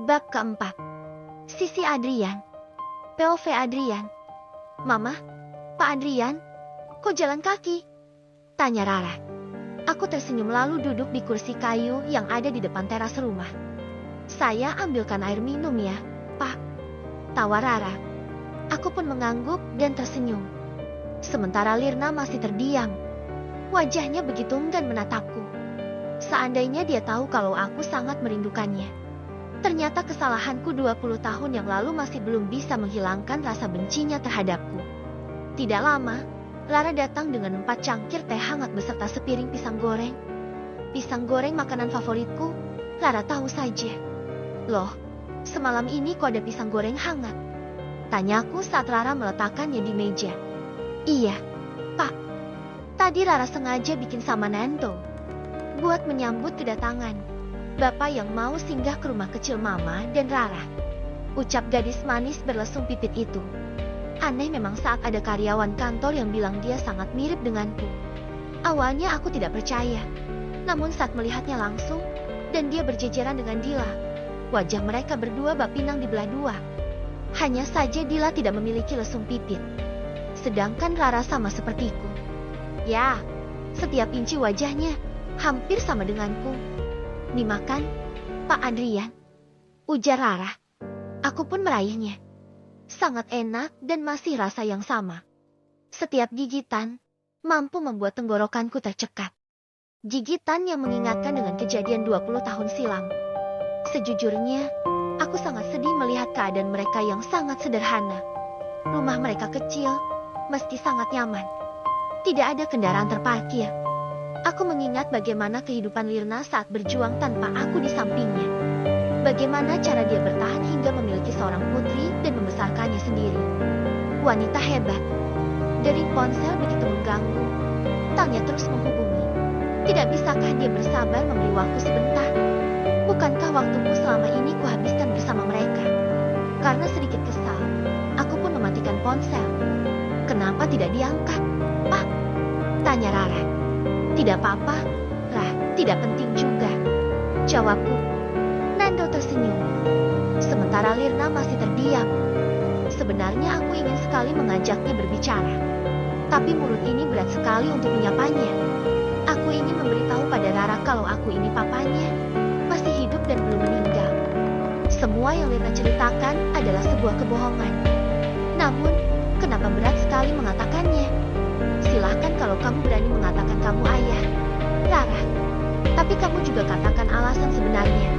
Bab keempat. Sisi Adrian. POV Adrian. Mama, Pak Adrian, kok jalan kaki? Tanya Rara. Aku tersenyum lalu duduk di kursi kayu yang ada di depan teras rumah. Saya ambilkan air minum ya, Pak. Tawa Rara. Aku pun mengangguk dan tersenyum. Sementara Lirna masih terdiam. Wajahnya begitu enggan menatapku. Seandainya dia tahu kalau aku sangat merindukannya. Ternyata kesalahanku 20 tahun yang lalu masih belum bisa menghilangkan rasa bencinya terhadapku. Tidak lama, Lara datang dengan 4 cangkir teh hangat beserta sepiring pisang goreng. Pisang goreng makanan favoritku, Lara tahu saja. Loh, semalam ini kok ada pisang goreng hangat? Tanyaku saat Lara meletakkannya di meja. Iya, Pak. Tadi Lara sengaja bikin sama Nando. Buat menyambut kedatangan Bapak yang mau singgah ke rumah kecil Mama dan Rara. Ucap gadis manis berlesung pipit itu. Aneh memang saat ada karyawan kantor yang bilang dia sangat mirip denganku. Awalnya aku tidak percaya. Namun saat melihatnya langsung, dan dia berjejeran dengan Dila, wajah mereka berdua bapinang di belah dua. Hanya saja Dila tidak memiliki lesung pipit. Sedangkan Rara sama sepertiku. Ya, setiap inci wajahnya hampir sama denganku. Dimakan, Pak Adrian, ujar Rara. Aku pun meraihnya. Sangat enak dan masih rasa yang sama. Setiap gigitan mampu membuat tenggorokanku tercekat. Gigitan yang mengingatkan dengan kejadian 20 tahun silam. Sejujurnya, aku sangat sedih melihat keadaan mereka yang sangat sederhana. Rumah mereka kecil, meski sangat nyaman. Tidak ada kendaraan terparkir. Aku mengingat bagaimana kehidupan Lirna saat berjuang tanpa aku di sampingnya. Bagaimana cara dia bertahan hingga memiliki seorang putri dan membesarkannya sendiri. Wanita hebat. Dering ponsel begitu mengganggu. Tanya terus menghubungi. Tidak bisakah dia bersabar memberi waktu sebentar? Bukankah waktuku selama ini kuhabiskan bersama mereka? Karena sedikit kesal, aku pun mematikan ponsel. Kenapa tidak diangkat, Pak? Tanya Rara. Tidak apa-apa, Rah, tidak penting juga. Jawabku. Nando tersenyum. Sementara Lirna masih terdiam. Sebenarnya aku ingin sekali mengajaknya berbicara. Tapi mulut ini berat sekali untuk menyapanya. Aku ingin memberitahu pada Rara kalau aku ini papanya. Masih hidup dan belum meninggal. Semua yang Lirna ceritakan adalah sebuah kebohongan. Namun, kenapa berat sekali mengatakannya? Silahkan kalau kamu berani mengatakan kamu ayah, Rara. Tapi kamu juga katakan alasan sebenarnya.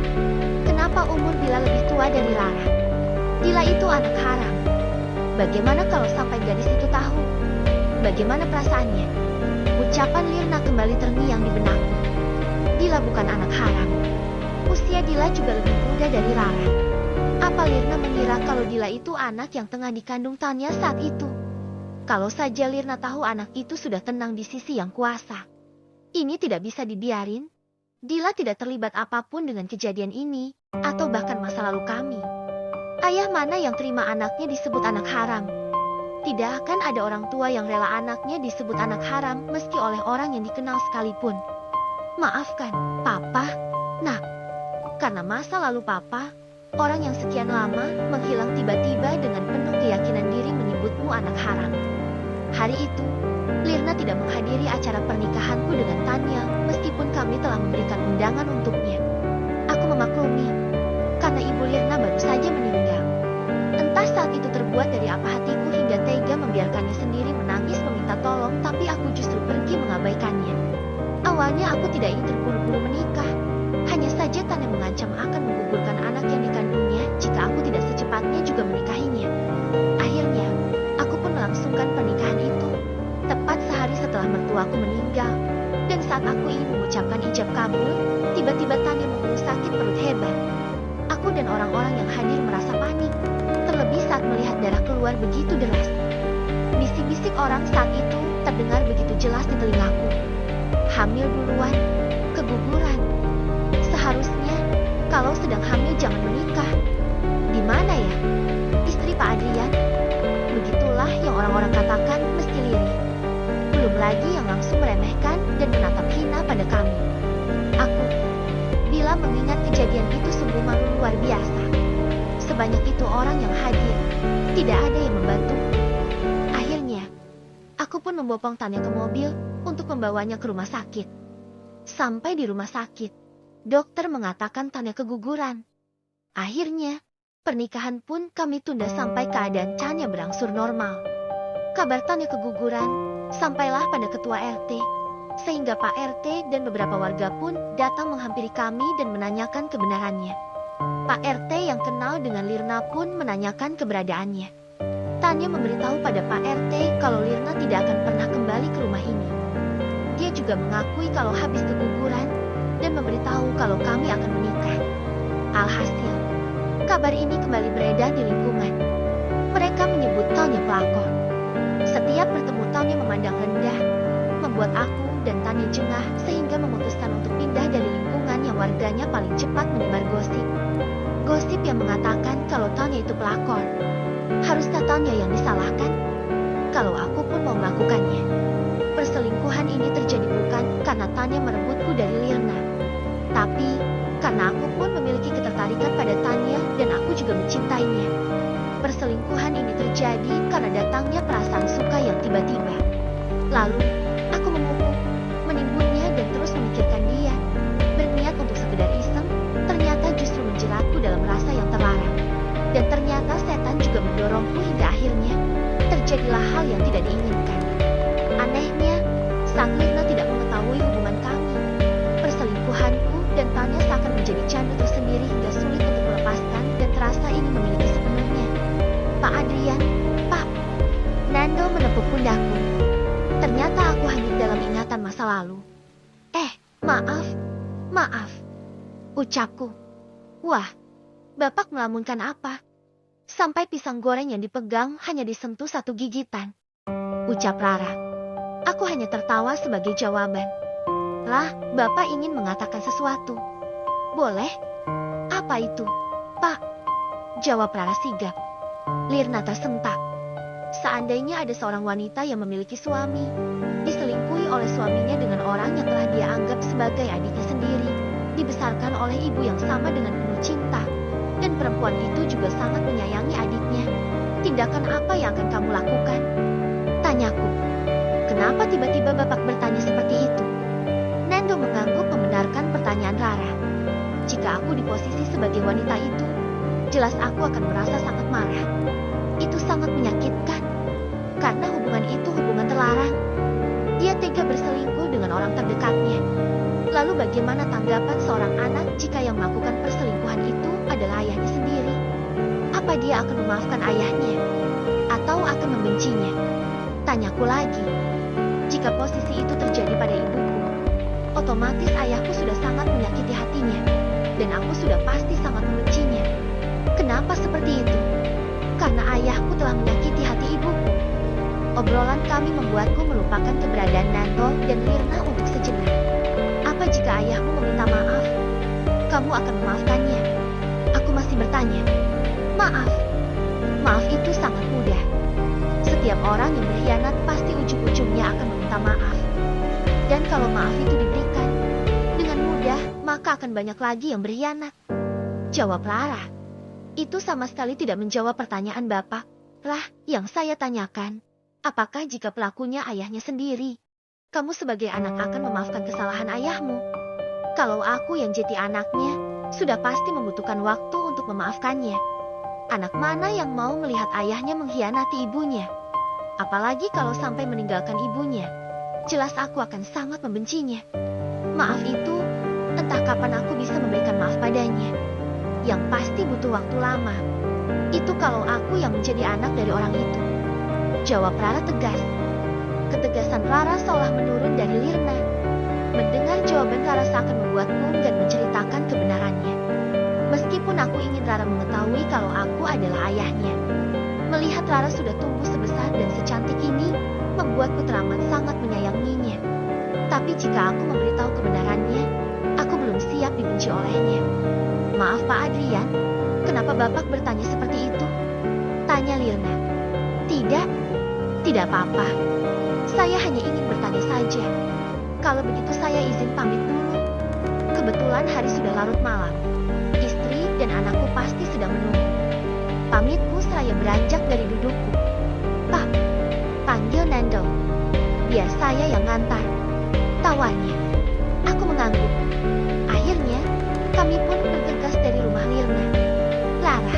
Kenapa umur Dila lebih tua dari Rara? Dila itu anak haram. Bagaimana kalau sampai gadis itu tahu? Bagaimana perasaannya? Ucapan Lirna kembali terngiang di benakku. Dila bukan anak haram. Usia Dila juga lebih muda dari Rara. Apa Lirna mengira kalau Dila itu anak yang tengah dikandung Tanya saat itu? Kalau saja Lirna tahu anak itu sudah tenang di sisi yang kuasa. Ini tidak bisa dibiarin. Dila tidak terlibat apapun dengan kejadian ini, atau bahkan masa lalu kami. Ayah mana yang terima anaknya disebut anak haram? Tidak akan ada orang tua yang rela anaknya disebut anak haram meski oleh orang yang dikenal sekalipun. Maafkan, Papa, Nak. Karena masa lalu Papa, orang yang sekian lama menghilang tiba-tiba dengan penuh keyakinan diri menyebutmu anak haram. Hari itu, Lirna tidak menghadiri acara pernikahanku dengan Tanya meskipun kami telah memberikan undangan untuknya. Aku memaklumi, karena ibu Lirna baru saja meninggal. Entah saat itu terbuat dari apa hatiku hingga tega membiarkannya sendiri menangis meminta tolong, tapi aku justru pergi mengabaikannya. Awalnya aku tidak ingin terburu-buru menikah. Hanya saja Tanya mengancam akan menggugurkan anak yang dikandungnya jika aku tidak secepatnya juga menikahinya. Akhirnya, aku pun melangsungkan pernikahan itu. Tepat sehari setelah mertuaku meninggal. Dan saat aku ingin mengucapkan ijab kabul, tiba-tiba Tanya mengeluh sakit perut hebat. Aku dan orang-orang yang hadir merasa panik. Terlebih saat melihat darah keluar begitu deras. Bisik-bisik orang saat itu terdengar begitu jelas di telingaku. Hamil duluan, keguguran. Seharusnya, kalau sedang hamil jangan menikah. Di mana ya? Istri Pak Adrian? Begitulah yang orang-orang katakan meski lirih. Belum lagi yang langsung meremehkan dan menatap hina pada kami. Aku, bila mengingat kejadian itu sungguh malu luar biasa. Sebanyak itu orang yang hadir, tidak ada yang membantu. Akhirnya, aku pun membopong Tanya ke mobil untuk membawanya ke rumah sakit. Sampai di rumah sakit, dokter mengatakan Tanya keguguran. Akhirnya, pernikahan pun kami tunda sampai keadaan Tanya berangsur normal. Kabar Tanya keguguran sampailah pada ketua RT, sehingga Pak RT dan beberapa warga pun datang menghampiri kami dan menanyakan kebenarannya. Pak RT yang kenal dengan Lirna pun menanyakan keberadaannya. Tanya memberitahu pada Pak RT kalau Lirna tidak akan pernah kembali ke rumah ini. Dia juga mengakui kalau habis keguguran dan memberitahu kalau kami akan menikah. Alhasil, kabar ini kembali beredar di lingkungan. Mereka menyebut Tanya pelakor. Setiap bertemu Tanya memandang rendah, membuat aku dan Tanya jengah sehingga memutuskan untuk pindah dari lingkungan yang warganya paling cepat menyebar gosip. Gosip yang mengatakan kalau Tanya itu pelakor. Haruskah Tanya yang disalahkan? Kalau aku pun mau melakukannya. Perselingkuhan ini terjadi bukan karena Tanya merebutku dari Lirna, tapi karena aku pun memiliki ketertarikan pada Tanya dan aku juga mencintainya. Perselingkuhan ini terjadi karena datangnya perasaan suka yang tiba-tiba. Lalu, aku memupuk, menimbunnya dan terus memikirkan dia. Berniat untuk sekedar iseng, ternyata justru menjeratku dalam rasa yang terlarang. Dan ternyata setan juga mendorongku hingga akhirnya terjadilah hal yang tidak diinginkan. Anehnya, sang Lirna tidak mengetahui hubungan kami. Perselingkuhanku dan Tanya seakan menjadi candu tersendiri hingga sulit untuk melepaskan dan terasa ini memiliki sepenuhnya. Pak Adrian, Pak. Nando menepuk pundakku. Ternyata aku hanyut dalam ingatan masa lalu. Maaf. Ucapku. Wah, Bapak melamunkan apa? Sampai pisang goreng yang dipegang hanya disentuh satu gigitan. Ucap Rara. Aku hanya tertawa sebagai jawaban. Lah, Bapak ingin mengatakan sesuatu. Boleh? Apa itu? Pak. Jawab Rara sigap. Lirna tersentak. Seandainya ada seorang wanita yang memiliki suami, diselingkuhi oleh suaminya dengan orang yang telah dia anggap sebagai adiknya sendiri, dibesarkan oleh ibu yang sama dengan penuh cinta, dan perempuan itu juga sangat menyayangi adiknya, tindakan apa yang akan kamu lakukan? Tanyaku. Kenapa tiba-tiba Bapak bertanya seperti itu? Nando mengangguk membenarkan pertanyaan Rara. Jika aku di posisi sebagai wanita itu, jelas aku akan merasa sangat marah. Itu sangat menyakitkan, karena hubungan itu hubungan terlarang. Dia tega berselingkuh dengan orang terdekatnya. Lalu bagaimana tanggapan seorang anak jika yang melakukan perselingkuhan itu adalah ayahnya sendiri? Apa dia akan memaafkan ayahnya? Atau akan membencinya? Tanyaku lagi. Jika posisi itu terjadi pada ibuku, otomatis ayahku sudah sangat menyakiti hatinya, dan aku sudah pasti sangat membencinya. Kenapa seperti itu? Karena ayahku telah menyakiti hati ibuku. Obrolan kami membuatku melupakan keberadaan Nando dan Lirna untuk sejenak. Apa jika ayahmu meminta maaf? Kamu akan memaafkannya? Aku masih bertanya. Maaf. Maaf itu sangat mudah. Setiap orang yang berkhianat pasti ujung-ujungnya akan meminta maaf. Dan kalau maaf itu diberikan dengan mudah, maka akan banyak lagi yang berkhianat. Jawab Rara. Itu sama sekali tidak menjawab pertanyaan Bapak. Lah, yang saya tanyakan, apakah jika pelakunya ayahnya sendiri, kamu sebagai anak akan memaafkan kesalahan ayahmu? Kalau aku yang jadi anaknya, sudah pasti membutuhkan waktu untuk memaafkannya. Anak mana yang mau melihat ayahnya mengkhianati ibunya? Apalagi kalau sampai meninggalkan ibunya. Jelas aku akan sangat membencinya. Maaf itu, entah kapan aku bisa memberikan maaf padanya. Yang pasti butuh waktu lama. Itu kalau aku yang menjadi anak dari orang itu. Jawab Rara tegas. Ketegasan Rara seolah menurun dari Lirna. Mendengar jawaban Rara seakan membuatku enggan menceritakan kebenarannya. Meskipun aku ingin Rara mengetahui kalau aku adalah ayahnya. Melihat Rara sudah tumbuh sebesar dan secantik ini, membuatku teramat sangat menyayanginya. Tapi jika aku memberitahu kebenarannya, aku belum siap dibenci olehnya. Maaf Pak Adrian, kenapa Bapak bertanya seperti itu? Tanya Lirna. Tidak apa-apa. Saya hanya ingin bertanya saja. Kalau begitu saya izin pamit dulu. Kebetulan hari sudah larut malam. Istri dan anakku pasti sedang menunggu. Pamitku seraya beranjak dari dudukku. Pak, panggil Nando. Biar saya yang ngantar. Tawarnya. Aku mengangguk. Akhirnya, kami pun bergegas dari rumah Lirna. Lara,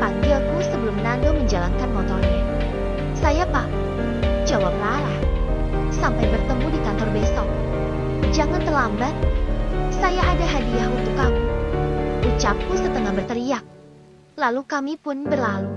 panggilku sebelum Nando menjalankan motornya. Saya Pak, jawab Lara. Sampai bertemu di kantor besok. Jangan terlambat. Saya ada hadiah untuk kamu. Ucapku setengah berteriak. Lalu kami pun berlalu.